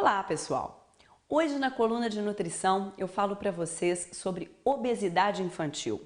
Olá, pessoal! Hoje na coluna de nutrição eu falo para vocês sobre obesidade infantil.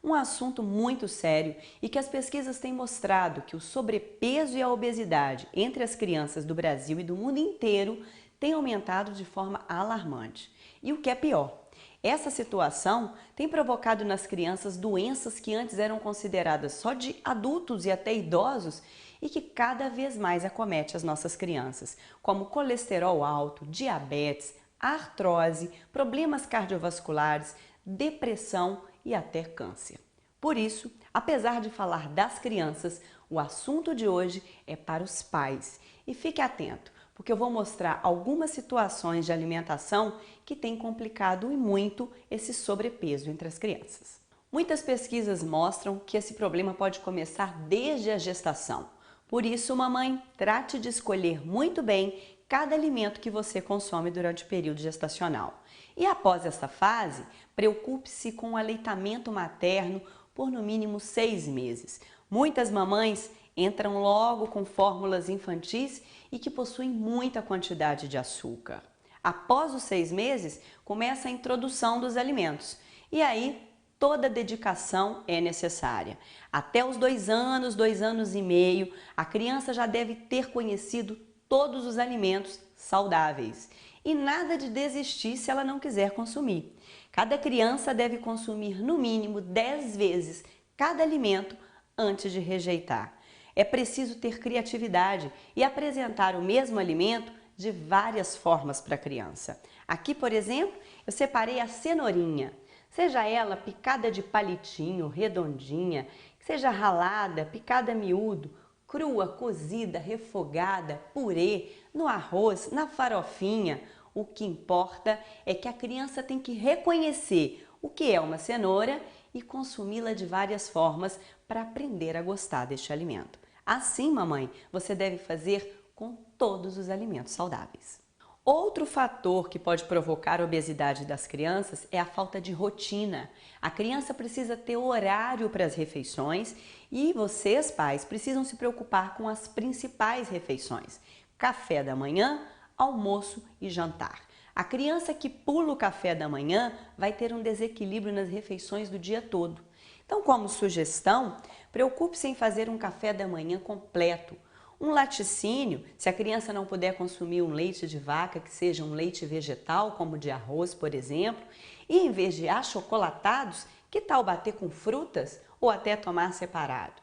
Um assunto muito sério e que as pesquisas têm mostrado que o sobrepeso e a obesidade entre as crianças do Brasil e do mundo inteiro tem aumentado de forma alarmante. E o que é pior, essa situação tem provocado nas crianças doenças que antes eram consideradas só de adultos e até idosos e que cada vez mais acomete as nossas crianças, como colesterol alto, diabetes, artrose, problemas cardiovasculares, depressão e até câncer. Por isso, apesar de falar das crianças, o assunto de hoje é para os pais. E fique atento, porque eu vou mostrar algumas situações de alimentação que têm complicado e muito esse sobrepeso entre as crianças. Muitas pesquisas mostram que esse problema pode começar desde a gestação. Por isso, mamãe, trate de escolher muito bem cada alimento que você consome durante o período gestacional. E após essa fase, preocupe-se com o aleitamento materno por no mínimo 6 meses. Muitas mamães entram logo com fórmulas infantis e que possuem muita quantidade de açúcar. Após os 6 meses, começa a introdução dos alimentos. E aí, toda dedicação é necessária. Até os 2 anos, 2 anos e meio, a criança já deve ter conhecido todos os alimentos saudáveis. E nada de desistir se ela não quiser consumir. Cada criança deve consumir no mínimo 10 vezes cada alimento antes de rejeitar. É preciso ter criatividade e apresentar o mesmo alimento de várias formas para a criança. Aqui, por exemplo, eu separei a cenourinha. Seja ela picada de palitinho, redondinha, seja ralada, picada miúdo, crua, cozida, refogada, purê, no arroz, na farofinha. O que importa é que a criança tem que reconhecer o que é uma cenoura e consumi-la de várias formas para aprender a gostar deste alimento. Assim, mamãe, você deve fazer com todos os alimentos saudáveis. Outro fator que pode provocar a obesidade das crianças é a falta de rotina. A criança precisa ter horário para as refeições e vocês, pais, precisam se preocupar com as principais refeições: café da manhã, almoço e jantar. A criança que pula o café da manhã vai ter um desequilíbrio nas refeições do dia todo. Então, como sugestão, preocupe-se em fazer um café da manhã completo. Um laticínio, se a criança não puder consumir um leite de vaca, que seja um leite vegetal, como de arroz, por exemplo, e em vez de achocolatados, que tal bater com frutas ou até tomar separado?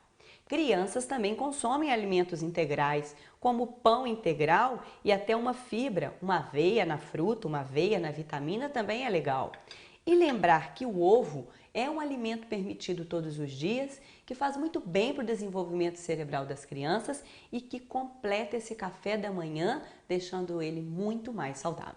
Crianças também consomem alimentos integrais, como pão integral e até uma fibra, uma aveia na fruta, uma aveia na vitamina também é legal. E lembrar que o ovo é um alimento permitido todos os dias, que faz muito bem para o desenvolvimento cerebral das crianças e que completa esse café da manhã, deixando ele muito mais saudável.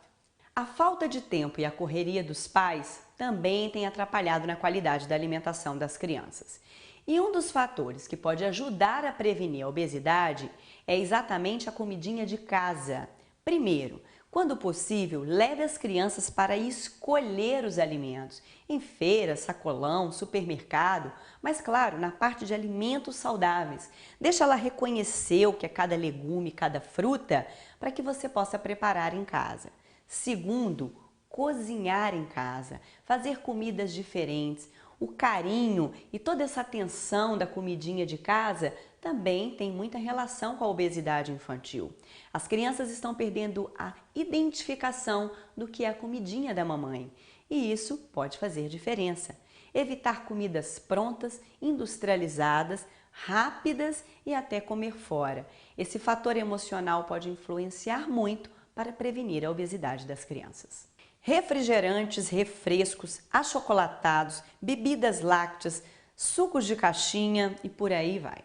A falta de tempo e a correria dos pais também tem atrapalhado na qualidade da alimentação das crianças. E um dos fatores que pode ajudar a prevenir a obesidade é exatamente a comidinha de casa. Primeiro, quando possível, leve as crianças para escolher os alimentos, em feira, sacolão, supermercado, mas claro, na parte de alimentos saudáveis. Deixa ela reconhecer o que é cada legume, cada fruta, para que você possa preparar em casa. Segundo, cozinhar em casa, fazer comidas diferentes. O carinho e toda essa atenção da comidinha de casa também tem muita relação com a obesidade infantil. As crianças estão perdendo a identificação do que é a comidinha da mamãe e isso pode fazer diferença. Evitar comidas prontas, industrializadas, rápidas e até comer fora. Esse fator emocional pode influenciar muito para prevenir a obesidade das crianças. Refrigerantes, refrescos, achocolatados, bebidas lácteas, sucos de caixinha e por aí vai.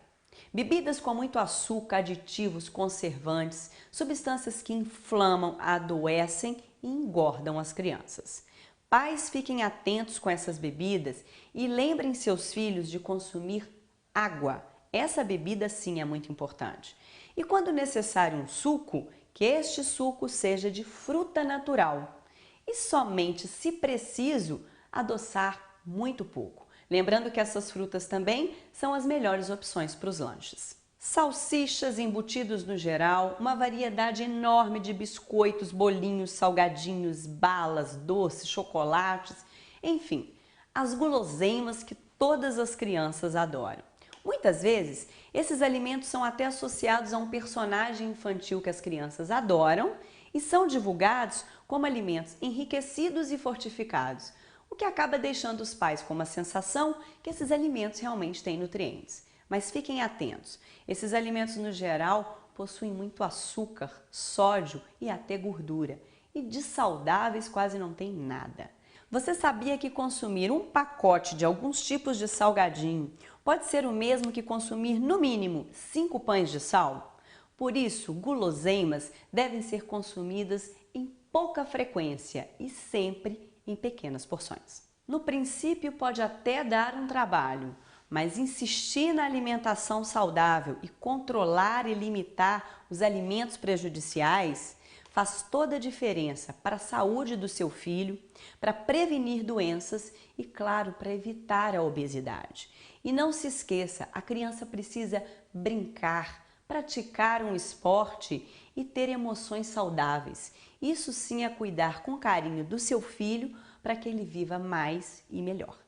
Bebidas com muito açúcar, aditivos, conservantes, substâncias que inflamam, adoecem e engordam as crianças. Pais, fiquem atentos com essas bebidas e lembrem seus filhos de consumir água. Essa bebida sim é muito importante. E quando necessário um suco, que este suco seja de fruta natural. E somente, se preciso, adoçar muito pouco. Lembrando que essas frutas também são as melhores opções para os lanches. Salsichas, embutidos no geral, uma variedade enorme de biscoitos, bolinhos, salgadinhos, balas, doces, chocolates, enfim, as guloseimas que todas as crianças adoram. Muitas vezes, esses alimentos são até associados a um personagem infantil que as crianças adoram e são divulgados como alimentos enriquecidos e fortificados, o que acaba deixando os pais com uma sensação que esses alimentos realmente têm nutrientes. Mas fiquem atentos, esses alimentos no geral possuem muito açúcar, sódio e até gordura, e de saudáveis quase não tem nada. Você sabia que consumir um pacote de alguns tipos de salgadinho pode ser o mesmo que consumir no mínimo 5 pães de sal? Por isso, guloseimas devem ser consumidas em pouca frequência e sempre em pequenas porções. No princípio pode até dar um trabalho, mas insistir na alimentação saudável e controlar e limitar os alimentos prejudiciais faz toda a diferença para a saúde do seu filho, para prevenir doenças e, claro, para evitar a obesidade. E não se esqueça, a criança precisa brincar, praticar um esporte e ter emoções saudáveis. Isso sim é cuidar com carinho do seu filho para que ele viva mais e melhor.